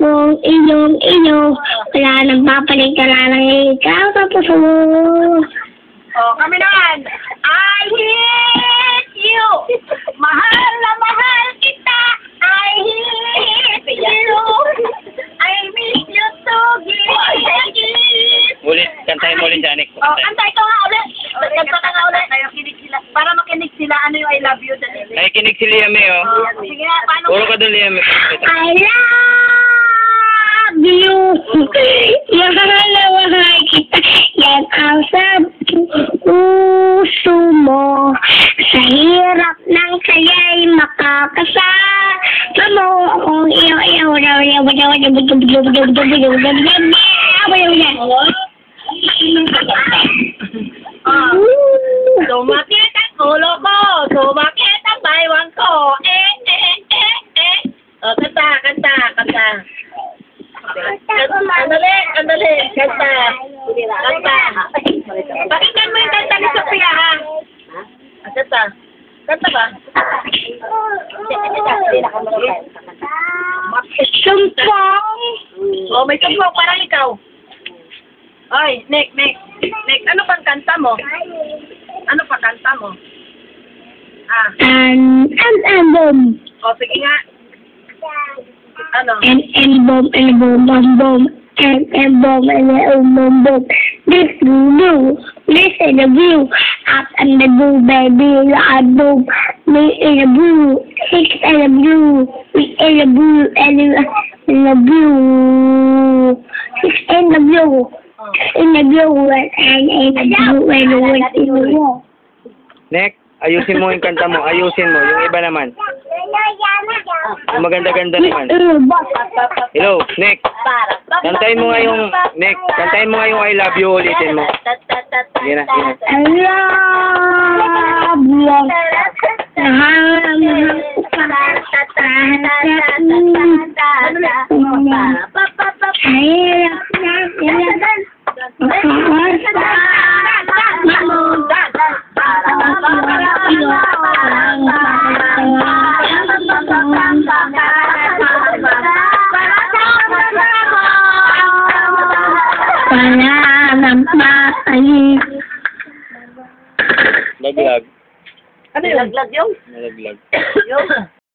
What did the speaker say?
kung iyong, wala nang papalit, wala nang ikaw sa puso mo. Oh, kami naman. I hate you. Mahal na mahal kita. I hate you. I miss you so deep. Ulit, kantahin mo ulit, Janik. Oh, kanta ito nga ulit. Kanta ka nga ulit. Kinig sila. Para makinig sila, ano yung I love you. Dali. Nakikinig si Liam eh, oh. Oh, sige nga, paano? Puro ka doon, Liam eh. I love you. Yan ang kita. Yan ang sa puso mo. Sa hirap ng kaya'y makakasama mo. Kung Sumakit ang ulo ko. Sumakit ang baywang ko. Oh, kanta. Andali. Kanta. Pakinggan mo yung kanta ni Sophia, ha? Kanta. Kanta ba? sumpong. Oh, may sumpong parang ikaw. Ay, Nick. Ano pang kanta mo? Ano pa kanta mo? Ah. Album. O, sige nga. Ano? Album. This blue, listen the view, up and the blue baby, album, me in the blue, six and the blue, we in the blue, and in the blue, six in the blue, and in the blue, and in the wall. Nick, ayusin mo yung kanta mo. Ayusin mo. Yung iba naman. Yung maganda-ganda naman. Hello, Nick. Kantahin mo nga yung, Nick, kantahin mo nga yung I love you. Ulitin mo. Sige na. I love you. Laglag. Ano yung laglag yung? Nalaglag. Yung?